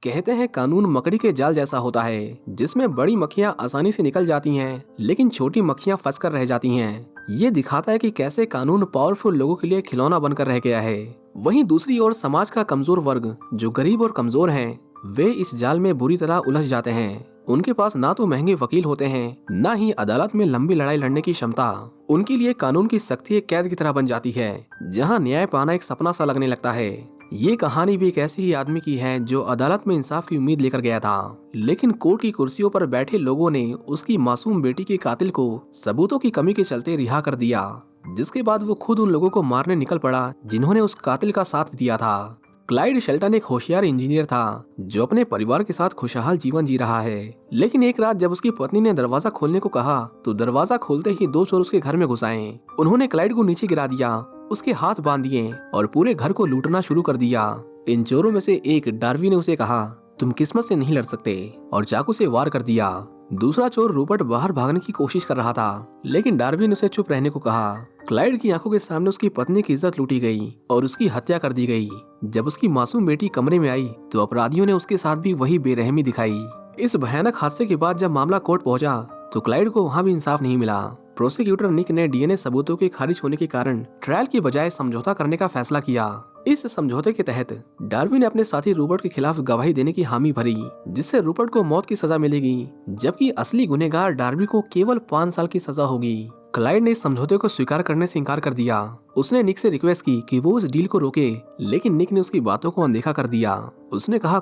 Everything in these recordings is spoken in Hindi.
कहते हैं कानून मकड़ी के जाल जैसा होता है, जिसमें बड़ी मक्खियां आसानी से निकल जाती हैं, लेकिन छोटी मक्खियां फंस कर रह जाती हैं। ये दिखाता है कि कैसे कानून पावरफुल लोगों के लिए खिलौना बनकर रह गया है। वहीं दूसरी ओर समाज का कमजोर वर्ग, जो गरीब और कमजोर हैं, वे इस जाल में बुरी तरह उलझ जाते हैं। उनके पास ना तो महंगे वकील होते हैं, ना ही अदालत में लंबी लड़ाई लड़ने की क्षमता। उनके लिए कानून की सख्ती एक कैद की तरह बन जाती है, जहां न्याय पाना एक सपना सा लगने लगता है। ये कहानी भी एक ऐसे ही आदमी की है जो अदालत में इंसाफ की उम्मीद लेकर गया था, लेकिन कोर्ट की कुर्सियों पर बैठे लोगों ने उसकी मासूम बेटी के कातिल को सबूतों की कमी के चलते रिहा कर दिया, जिसके बाद वो खुद उन लोगों को मारने निकल पड़ा जिन्होंने उस कातिल का साथ दिया था। क्लाइड शेल्टन एक होशियार इंजीनियर था, जो अपने परिवार के साथ खुशहाल जीवन जी रहा है। लेकिन एक रात जब उसकी पत्नी ने दरवाजा खोलने को कहा, तो दरवाजा खोलते ही दो चोर उसके घर में घुस आए। उन्होंने क्लाइड को नीचे गिरा दिया, उसके हाथ बांध दिए और पूरे घर को लूटना शुरू कर दिया। इन चोरों में से एक, डार्वी, ने उसे कहा, तुम किस्मत से नहीं लड़ सकते, और चाकू से वार कर दिया। दूसरा चोर रूपर्ट बाहर भागने की कोशिश कर रहा था, लेकिन डार्वी ने उसे चुप रहने को कहा। क्लाइड की आंखों के सामने उसकी पत्नी की इज्जत लूटी गई और उसकी हत्या कर दी गई। जब उसकी मासूम बेटी कमरे में आई, तो अपराधियों ने उसके साथ भी वही बेरहमी दिखाई। इस भयानक हादसे के बाद जब मामला कोर्ट पहुंचा, तो क्लाइड को वहां भी इंसाफ नहीं मिला। प्रोसिक्यूटर निक ने डीएनए सबूतों के खारिज होने के कारण ट्रायल की बजाय समझौता करने का फैसला किया। इस समझौते के तहत डार्वी ने अपने साथी रूपर्ट के खिलाफ गवाही देने की हामी भरी, जिससे रूपर्ट को मौत की सजा मिलेगी, जबकि असली गुनहगार डार्वी को केवल 5 साल की सजा होगी। क्लाइड ने इस समझौते को स्वीकार करने से इनकार कर दिया। उसने निक से रिक्वेस्ट की कि वो उस डील को रोके, लेकिन निक ने उसकी बातों को अनदेखा कर दिया। उसने कहा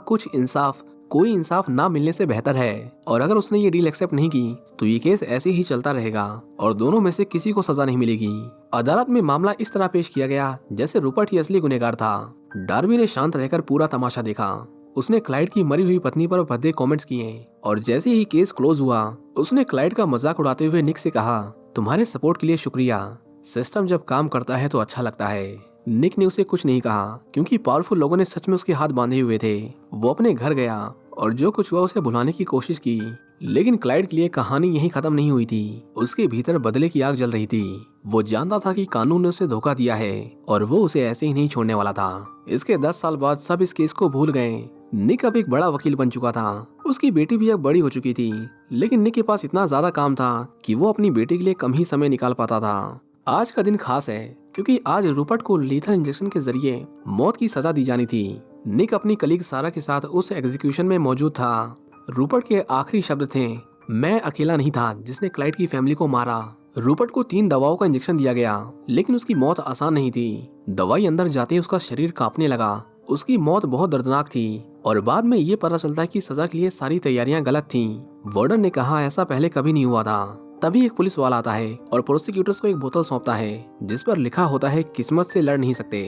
कोई इंसाफ ना मिलने से बेहतर है, और अगर उसने ये डील एक्सेप्ट नहीं की, तो ये केस ऐसे ही चलता रहेगा और दोनों में से किसी को सजा नहीं मिलेगी। अदालत में मामला इस तरह पेश किया गया जैसे रूपर्ट ही असली गुनहगार था। डार्वी ने शांत रहकर पूरा तमाशा देखा। उसने क्लाइड की मरी हुई पत्नी पर भद्दे कमेंट्स किए, और जैसे ही केस क्लोज हुआ, उसने क्लाइड का मजाक उड़ाते हुए निक से कहा, तुम्हारे सपोर्ट के लिए शुक्रिया। सिस्टम जब काम करता है तो अच्छा लगता है। निक ने उसे कुछ नहीं कहा, क्योंकि पावरफुल लोगों ने सच में उसके हाथ बांधे हुए थे। वो अपने घर गया और जो कुछ हुआ उसे भुलाने की कोशिश की, लेकिन क्लाइड के लिए कहानी यहीं खत्म नहीं हुई थी। उसके भीतर बदले की आग जल रही थी। वो जानता था कि कानून ने उसे धोखा दिया है और वो उसे ऐसे ही नहीं छोड़ने वाला था। इसके 10 साल बाद सब इस केस को भूल गए। निक अब एक बड़ा वकील बन चुका था। उसकी बेटी भी अब बड़ी हो चुकी थी, लेकिन निक के पास इतना ज्यादा काम था कि वो अपनी बेटी के लिए कम ही समय निकाल पाता था। आज का दिन खास है, क्योंकि आज रूपर्ट को लीथल इंजेक्शन के जरिए मौत की सजा दी जानी थी। निक अपनी कलीग सारा के साथ उस एग्जीक्यूशन में मौजूद था। रूपर्ट के आखिरी शब्द थे, मैं अकेला नहीं था जिसने क्लाइड की फैमिली को मारा। रूपर्ट को 3 दवाओं का इंजेक्शन दिया गया, लेकिन उसकी मौत आसान नहीं थी। दवाई अंदर जाते ही उसका शरीर कांपने लगा। उसकी मौत बहुत दर्दनाक थी, और बाद में ये पता चलता है कि सजा के लिए सारी तैयारियां गलत थीं। वार्डन ने कहा, ऐसा पहले कभी नहीं हुआ था। तभी एक पुलिस वाला आता है और प्रोसिक्यूटर्स को एक बोतल सौंपता है, जिस पर लिखा होता है, किस्मत से लड़ नहीं सकते।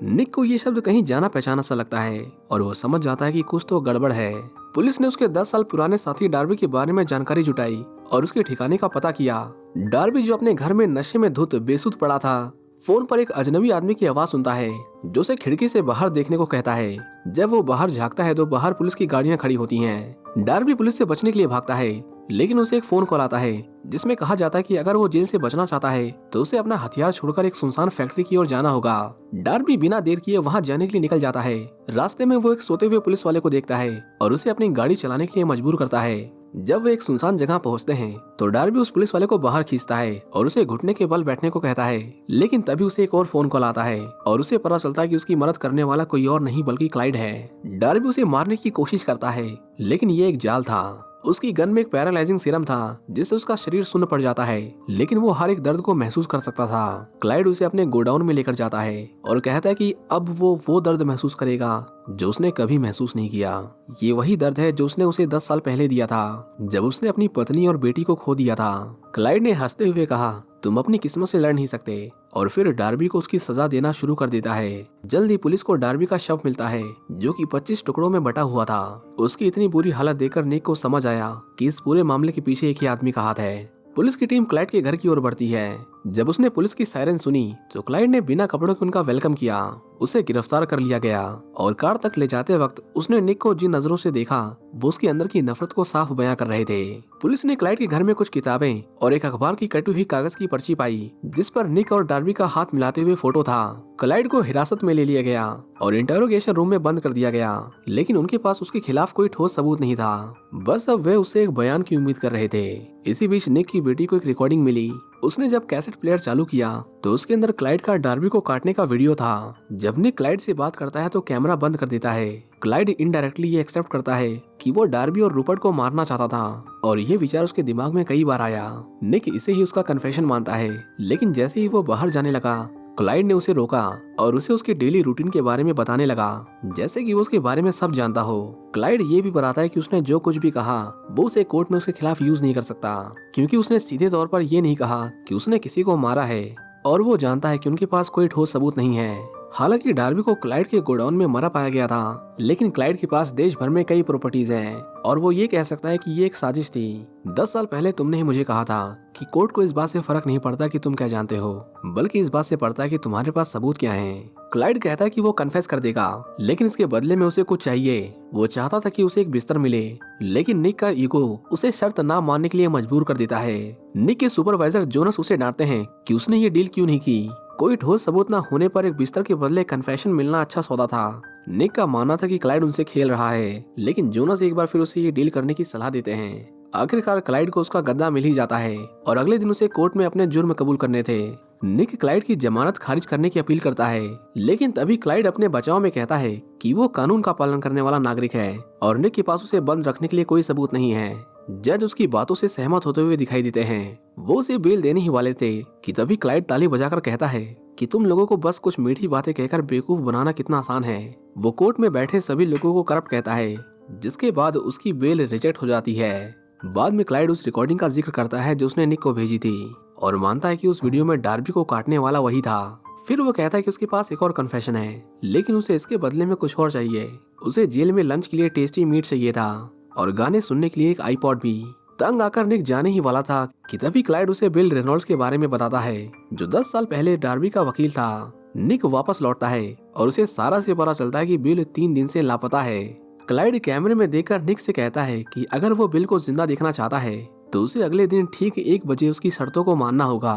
निक को ये शब्द कहीं जाना पहचाना सा लगता है, और वो समझ जाता है कि कुछ तो गड़बड़ है। पुलिस ने उसके 10 साल पुराने साथी डार्वी के बारे में जानकारी जुटाई और उसके ठिकाने का पता किया। डार्वी, जो अपने घर में नशे में धुत बेसुध पड़ा था, फोन पर एक अजनबी आदमी की आवाज सुनता है, जो उसे खिड़की से बाहर देखने को कहता है। जब वो बाहर झांकता है तो बाहर पुलिस की गाड़ियां खड़ी होती हैं। डार्वी पुलिस से बचने के लिए भागता है, लेकिन उसे एक फोन कॉल आता है, जिसमें कहा जाता है कि अगर वो जेल से बचना चाहता है तो उसे अपना हथियार छोड़कर एक सुनसान फैक्ट्री की ओर जाना होगा। डार्वी बिना देर किए वहां जाने के लिए निकल जाता है। रास्ते में वो एक सोते हुए पुलिस वाले को देखता है और उसे अपनी गाड़ी चलाने के लिए मजबूर करता है। जब वे एक सुनसान जगह पहुंचते हैं, तो डार्वी उस पुलिस वाले को बाहर खींचता है और उसे घुटने के बल बैठने को कहता है, लेकिन तभी उसे एक और फोन कॉल आता है और उसे पता चलता है कि उसकी मदद करने वाला कोई और नहीं बल्कि क्लाइड है। डार्वी उसे मारने की कोशिश करता है, लेकिन ये एक जाल था। उसकी गन में एक पैरालाइजिंग सीरम था, जिससे उसका शरीर सुन्न पड़ जाता है, लेकिन वो हर एक दर्द को महसूस कर सकता था। क्लाइड उसे अपने गोडाउन में लेकर जाता है और कहता है कि अब वो दर्द महसूस करेगा जो उसने कभी महसूस नहीं किया। ये वही दर्द है जो उसने उसे 10 साल पहले दिया था, जब उसने अपनी पत्नी और बेटी को खो दिया था। क्लाइड ने हंसते हुए कहा, तुम अपनी किस्मत से लड़ नहीं सकते, और फिर डार्वी को उसकी सजा देना शुरू कर देता है। जल्द ही पुलिस को डार्वी का शव मिलता है, जो कि 25 टुकड़ों में बटा हुआ था। उसकी इतनी बुरी हालत देखकर निक को समझ आया कि इस पूरे मामले के पीछे एक ही आदमी का हाथ है। पुलिस की टीम क्लाइड के घर की ओर बढ़ती है। जब उसने पुलिस की सायरन सुनी तो क्लाइड ने बिना कपड़ों के उनका वेलकम किया। उसे गिरफ्तार कर लिया गया और कार तक ले जाते वक्त उसने निक को जिन नजरों से देखा वो उसके अंदर की नफरत को साफ बयां कर रहे थे। पुलिस ने क्लाइड के घर में कुछ किताबें और एक अखबार की कटी हुई कागज की पर्ची पाई जिस पर निक और डार्बी का हाथ मिलाते हुए फोटो था। क्लाइड को हिरासत में ले लिया गया और इंटरोगेशन रूम में बंद कर दिया गया, लेकिन उनके पास उसके खिलाफ कोई ठोस सबूत नहीं था। बस अब वे उससे एक बयान की उम्मीद कर रहे थे। इसी बीच निक की बेटी को एक रिकॉर्डिंग मिली। उसने जब कैसेट प्लेयर चालू किया तो उसके अंदर क्लाइड का डार्बी को काटने का वीडियो था। जब निक क्लाइड से बात करता है तो कैमरा बंद कर देता है। क्लाइड इनडायरेक्टली ये एक्सेप्ट करता है कि वो डार्बी और रूपर्ट को मारना चाहता था और ये विचार उसके दिमाग में कई बार आया। निक इसे ही उसका कन्फेशन मानता है, लेकिन जैसे ही वो बाहर जाने लगा क्लाइड ने उसे रोका और उसे उसके डेली रूटीन के बारे में बताने लगा, जैसे कि वो उसके बारे में सब जानता हो। क्लाइड ये भी बताता है कि उसने जो कुछ भी कहा वो उसे कोर्ट में उसके खिलाफ यूज नहीं कर सकता, क्योंकि उसने सीधे तौर पर ये नहीं कहा कि उसने किसी को मारा है और वो जानता है कि उनके पास कोई ठोस सबूत नहीं है। हालांकि डार्बी को क्लाइड के गोडाउन में मरा पाया गया था, लेकिन क्लाइड के पास देश भर में कई प्रॉपर्टीज हैं और वो ये कह सकता है कि ये एक साजिश थी। 10 साल पहले तुमने ही मुझे कहा था कि कोर्ट को इस बात से फर्क नहीं पड़ता कि तुम क्या जानते हो, बल्कि इस बात से पड़ता है कि तुम्हारे पास सबूत क्या है। क्लाइड कहता है कि वो कन्फेस कर देगा, लेकिन इसके बदले में उसे कुछ चाहिए। वो चाहता था कि उसे एक बिस्तर मिले, लेकिन निक का ईगो उसे शर्त ना मानने के लिए मजबूर कर देता है। निक के सुपरवाइजर जोनस उसे डांटते हैं कि उसने ये डील क्यों नहीं की। कोई ठोस सबूत ना होने पर एक बिस्तर के बदले कन्फेशन मिलना अच्छा सौदा था। निक का मानना था कि क्लाइड उनसे खेल रहा है, लेकिन जोनस एक बार फिर उसे ये डील करने की सलाह देते हैं। आखिरकार क्लाइड को उसका गद्दा मिल ही जाता है और अगले दिन उसे कोर्ट में अपने जुर्म कबूल करने थे। निक क्लाइड की जमानत खारिज करने की अपील करता है, लेकिन तभी क्लाइड अपने बचाव में कहता है कि वो कानून का पालन करने वाला नागरिक है और निक के पास उसे बंद रखने के लिए कोई सबूत नहीं है। जज उसकी बातों से सहमत होते हुए दिखाई देते हैं। वो उसे बेल देने ही वाले थे कि तभी क्लाइड ताली बजाकर कहता है कि तुम लोगों को बस कुछ मीठी बातें कहकर बेवकूफ बनाना कितना आसान है। वो कोर्ट में बैठे सभी लोगों को करप्ट कहता है, जिसके बाद उसकी बेल रिजेक्ट हो जाती है। बाद में क्लाइड उस रिकॉर्डिंग का जिक्र करता है जो उसने निक को भेजी थी और मानता है कि उस वीडियो में डार्बी को काटने वाला वही था। फिर वो कहता है कि उसके पास एक और कन्फेशन है, लेकिन उसे इसके बदले में कुछ और चाहिए। उसे जेल में लंच के लिए टेस्टी मीट चाहिए था और गाने सुनने के लिए एक आईपॉड भी। तंग आकर निक जाने ही वाला था कि तभी क्लाइड उसे बिल रेनॉल्ड्स के बारे में बताता है, जो 10 साल पहले डार्बी का वकील था। निक वापस लौटता है और उसे सारा से पता चलता है कि बिल 3 दिन से लापता है। क्लाइड कैमरे में देखकर निक से कहता है कि अगर वो बिल को जिंदा देखना चाहता है तो उसे अगले दिन ठीक 1 बजे उसकी शर्तों को मानना होगा।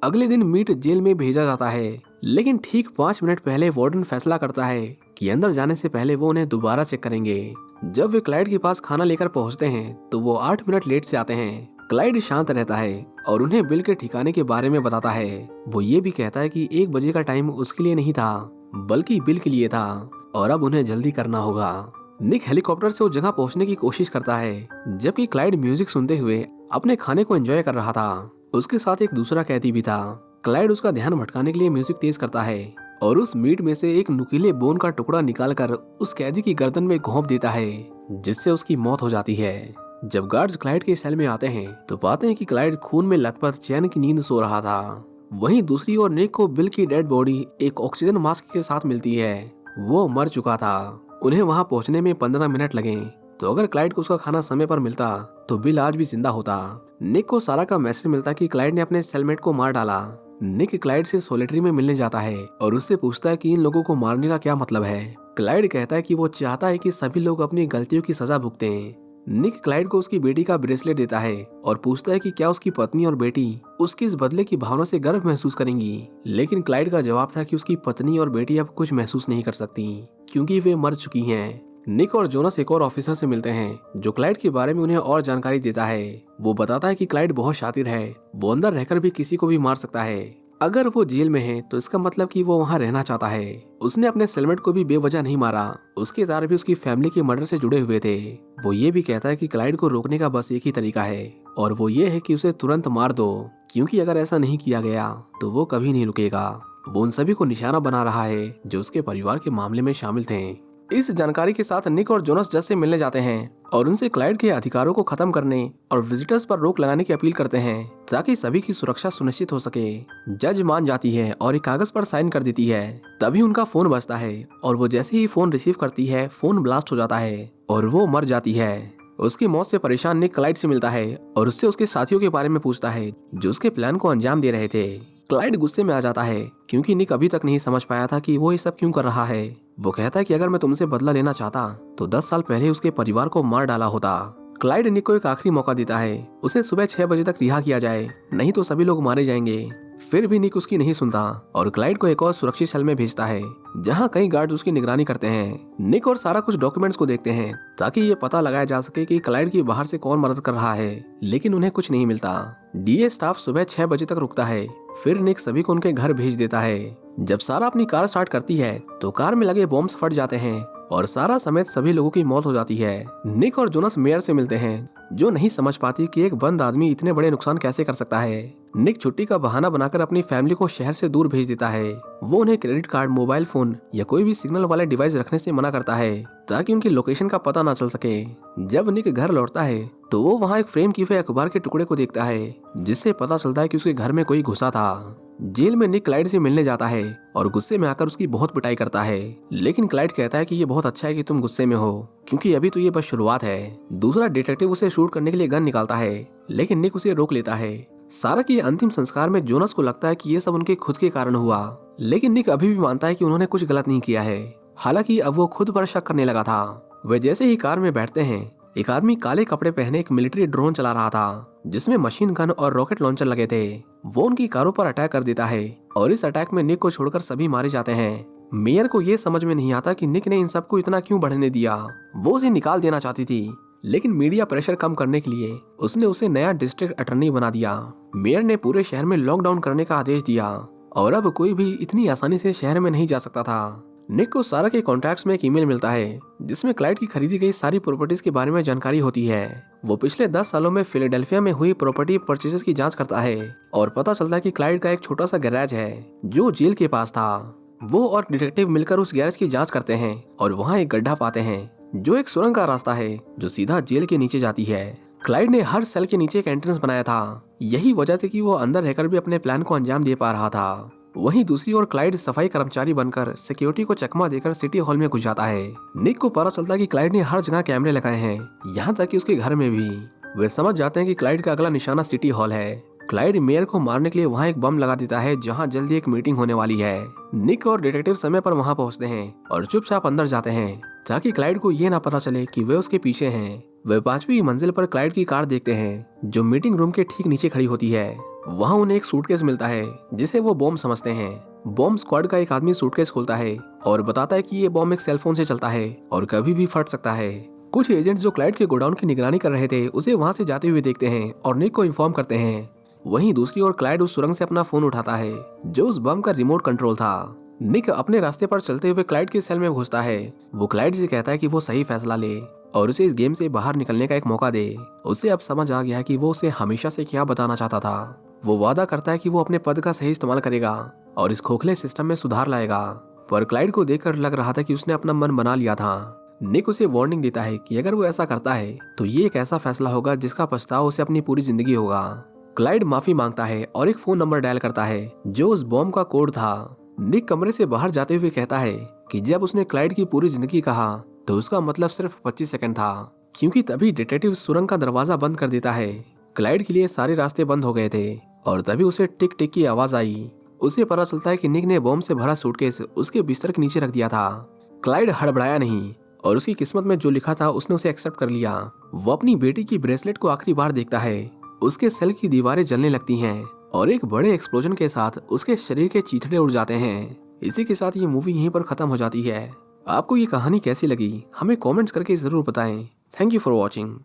अगले दिन मीट जेल में भेजा जाता है, लेकिन ठीक 5 मिनट पहले वार्डन फैसला करता है कि अंदर जाने से पहले वो उन्हें दोबारा चेक करेंगे। जब वे क्लाइड के पास खाना लेकर पहुंचते हैं तो वो 8 मिनट लेट से आते हैं। क्लाइड शांत रहता है और उन्हें बिल के ठिकाने के बारे में बताता है। वो ये भी कहता है कि 1 बजे का टाइम उसके लिए नहीं था, बल्कि बिल के लिए था और अब उन्हें जल्दी करना होगा। निक हेलीकॉप्टर से उस जगह पहुंचने की कोशिश करता है, जबकि क्लाइड म्यूजिक सुनते हुए अपने खाने को एंजॉय कर रहा था। उसके साथ एक दूसरा कैदी भी था। क्लाइड उसका ध्यान भटकाने के लिए म्यूजिक तेज करता है और उस मीट में से एक नुकीले बोन का टुकड़ा निकालकर उस कैदी की गर्दन में घोंप देता है, जिससे उसकी मौत हो जाती है। जब गार्ड्स क्लाइड के सेल में आते हैं तो पाते हैं कि क्लाइड खून में लथपथ चैन की नींद सो रहा था। वहीं दूसरी ओर निक को बिल की डेड बॉडी एक ऑक्सीजन मास्क के साथ मिलती है। वो मर चुका था। उन्हें वहां पहुंचने में 15 मिनट लगे, तो अगर क्लाइड को उसका खाना समय पर मिलता तो बिल आज भी जिंदा होता। निक को सारा का मैसेज मिलता कि क्लाइड ने अपने सेलमेट को मार डाला। निक क्लाइड से सोलिटरी में मिलने जाता है और उससे पूछता है कि इन लोगों को मारने का क्या मतलब है। क्लाइड कहता है कि वो चाहता है कि सभी लोग अपनी गलतियों की सजा भुगतें। निक क्लाइड को उसकी बेटी का ब्रेसलेट देता है और पूछता है कि क्या उसकी पत्नी और बेटी उसकी इस बदले की भावना से गर्व महसूस करेंगी, लेकिन क्लाइड का जवाब था कि उसकी पत्नी और बेटी अब कुछ महसूस नहीं कर सकती क्योंकि वे मर चुकी हैं। निक और जोनस एक और ऑफिसर से मिलते हैं जो क्लाइड के बारे में उन्हें और जानकारी देता है। वो बताता है कि क्लाइड बहुत शातिर है, वो अंदर रहकर भी किसी को भी मार सकता है। अगर वो जेल में है तो इसका मतलब कि वो वहाँ रहना चाहता है। उसने अपने सेलमेट को भी बेवजह नहीं मारा, उसके तार भी उसकी फैमिली के मर्डर से जुड़े हुए थे। वो ये भी कहता है कि क्लाइड को रोकने का बस एक ही तरीका है और वो ये है कि उसे तुरंत मार दो, क्योंकि अगर ऐसा नहीं किया गया तो वो कभी नहीं रुकेगा। वो उन सभी को निशाना बना रहा है जो उसके परिवार के मामले में शामिल थे। इस जानकारी के साथ निक और जोनस जज से मिलने जाते हैं और उनसे क्लाइड के अधिकारों को खत्म करने और विजिटर्स पर रोक लगाने की अपील करते हैं ताकि सभी की सुरक्षा सुनिश्चित हो सके। जज मान जाती है और एक कागज पर साइन कर देती है। तभी उनका फोन बजता है और वो जैसे ही फोन रिसीव करती है फोन ब्लास्ट हो जाता है और वो मर जाती है। उसकी मौत से परेशान निक क्लाइड से मिलता है और उससे उसके साथियों के बारे में पूछता है जो उसके प्लान को अंजाम दे रहे थे। क्लाइड गुस्से में आ जाता है क्योंकि निक अभी तक नहीं समझ पाया था कि वो ये सब क्यों कर रहा है। वो कहता है कि अगर मैं तुमसे बदला लेना चाहता तो 10 साल पहले उसके परिवार को मार डाला होता। क्लाइड निक को एक आखिरी मौका देता है, उसे सुबह 6 बजे तक रिहा किया जाए, नहीं तो सभी लोग मारे जाएंगे। फिर भी निक उसकी नहीं सुनता और क्लाइड को एक और सुरक्षित सेल में भेजता है जहां कई गार्ड्स उसकी निगरानी करते हैं। निक और सारा कुछ डॉक्यूमेंट्स को देखते हैं ताकि ये पता लगाया जा सके कि क्लाइड की बाहर से कौन मदद कर रहा है, लेकिन उन्हें कुछ नहीं मिलता। डीए स्टाफ सुबह 6 बजे तक रुकता है, फिर निक सभी को उनके घर भेज देता है। जब सारा अपनी कार स्टार्ट करती है तो कार में लगे बॉम्ब्स फट जाते हैं और सारा समेत सभी लोगों की मौत हो जाती है। निक और जोनस मेयर से मिलते हैं जो नहीं समझ पाती कि एक बंद आदमी इतने बड़े नुकसान कैसे कर सकता है। निक छुट्टी का बहाना बनाकर अपनी फैमिली को शहर से दूर भेज देता है। वो उन्हें क्रेडिट कार्ड, मोबाइल फोन या कोई भी सिग्नल वाले डिवाइस रखने से मना करता है ताकि उनकी लोकेशन का पता ना चल सके। जब निक घर लौटता है तो वो वहाँ एक फ्रेम किए हुए अखबार के टुकड़े को देखता है जिससे पता चलता है कि उसके घर में कोई घुसा था। जेल में निक क्लाइड से मिलने जाता है और गुस्से में आकर उसकी बहुत पिटाई करता है, लेकिन क्लाइड कहता है कि ये बहुत अच्छा है कि तुम गुस्से में हो क्योंकि अभी तो ये बस शुरुआत है। दूसरा डिटेक्टिव उसे शूट करने के लिए गन निकालता है, लेकिन निक उसे रोक लेता है। सारा के अंतिम संस्कार में जोनस को लगता है कि ये सब उनके खुद के कारण हुआ, लेकिन निक अभी भी मानता है कि उन्होंने कुछ गलत नहीं किया है। हालांकि अब वो खुद पर शक करने लगा था। वे जैसे ही कार में बैठते हैं, एक आदमी काले कपड़े पहने एक मिलिट्री ड्रोन चला रहा था जिसमें मशीन गन और रॉकेट लॉन्चर लगे थे। वो उनकी कारों पर अटैक कर देता है और इस अटैक में निक को छोड़कर सभी मारे जाते हैं। मेयर को ये समझ में नहीं आता कि निक ने इन सबको इतना क्यों बढ़ने दिया। वो उसे निकाल देना चाहती थी, लेकिन मीडिया प्रेशर कम करने के लिए उसने उसे नया डिस्ट्रिक्ट अटॉर्नी बना दिया। मेयर ने पूरे शहर में लॉकडाउन करने का आदेश दिया और अब कोई भी इतनी आसानी से शहर में नहीं जा सकता था। निक को सारा के कॉन्टैक्ट्स में एक ईमेल मिलता है जिसमें क्लाइड की खरीदी गई सारी प्रॉपर्टीज के बारे में जानकारी होती है। वो पिछले 10 सालों में फिलाडेल्फिया में हुई प्रॉपर्टी परचेसेस की जांच करता है और पता चलता है कि क्लाइड का एक छोटा सा गैराज है जो जेल के पास था। वो और डिटेक्टिव मिलकर उस गैराज की जांच करते हैं और वहाँ एक गड्ढा पाते हैं जो एक सुरंग का रास्ता है जो सीधा जेल के नीचे जाती है। क्लाइड ने हर सेल के नीचे एक एंट्रेंस बनाया था, यही वजह थी कि वो अंदर रहकर भी अपने प्लान को अंजाम दे पा रहा था। वहीं दूसरी ओर क्लाइड सफाई कर्मचारी बनकर सिक्योरिटी को चकमा देकर सिटी हॉल में घुस जाता है। निक को पता चलता है कि क्लाइड ने हर जगह कैमरे लगाए हैं, यहाँ तक कि उसके घर में भी। वे समझ जाते हैं कि क्लाइड का अगला निशाना सिटी हॉल है। क्लाइड मेयर को मारने के लिए वहाँ एक बम लगा देता है जहाँ जल्दी एक मीटिंग होने वाली है। निक और डिटेक्टिव समय पर वहाँ पहुँचते हैं और चुपचाप अंदर जाते हैं ताकि क्लाइड को ये ना पता चले कि वे उसके पीछे हैं। वे 5वीं मंजिल पर क्लाइड की कार देखते हैं जो मीटिंग रूम के ठीक नीचे खड़ी होती है। वहाँ उन्हें एक सूटकेस मिलता है जिसे वो बॉम्ब समझते हैं। बॉम्ब स्क्वाड का एक आदमी सूटकेस खोलता है और बताता है कि ये बॉम्ब एक सेलफोन से चलता है और कभी भी फट सकता है। कुछ एजेंट्स जो क्लाइड के गोडाउन की निगरानी कर रहे थे उसे वहाँ से जाते हुए देखते हैं और निक को इन्फॉर्म करते हैं। वहीं दूसरी ओर क्लाइड उस सुरंग से अपना फोन उठाता है जो उस बम का रिमोट कंट्रोल था। निक अपने रास्ते पर चलते हुए क्लाइड के सेल में घुसता है। वो क्लाइड से कहता है कि वो सही फैसला ले और उसे इस गेम से बाहर निकलने का एक मौका दे। उसे अब समझ आ गया कि वो उसे हमेशा से क्या बताना चाहता था। वो वादा करता है कि वो अपने पद का सही इस्तेमाल करेगा और इस खोखले सिस्टम में सुधार लाएगा, पर क्लाइड को देखकर लग रहा था कि उसने अपना मन बना लिया था। निक उसे वार्निंग देता है कि अगर वो ऐसा करता है तो ये एक ऐसा फैसला होगा जिसका पछतावा उसे अपनी पूरी जिंदगी होगा। क्लाइड माफी मांगता है और एक फोन नंबर डायल करता है जो उस बॉम्ब का कोड था। निक कमरे से बाहर जाते हुए कहता है कि जब उसने क्लाइड की पूरी जिंदगी कहा तो उसका मतलब सिर्फ 25 सेकंड था, क्योंकि तभी डिटेक्टिव सुरंग का दरवाजा बंद कर देता है। क्लाइड के लिए सारे रास्ते बंद हो गए थे और तभी उसे टिक टिक की आवाज आई। उसे पता चलता है कि निक ने बॉम्ब से भरा सूटकेस उसके बिस्तर के नीचे रख दिया था। क्लाइड हड़बड़ाया नहीं और उसकी किस्मत में जो लिखा था उसने उसे एक्सेप्ट कर लिया। वो अपनी बेटी की ब्रेसलेट को आखिरी बार देखता है। उसके सेल की दीवारें जलने लगती हैं और एक बड़े एक्सप्लोजन के साथ उसके शरीर के चीथड़े उड़ जाते हैं। इसी के साथ ये मूवी यहीं पर खत्म हो जाती है। आपको ये कहानी कैसी लगी हमें कमेंट्स करके जरूर बताएं। Thank you for watching.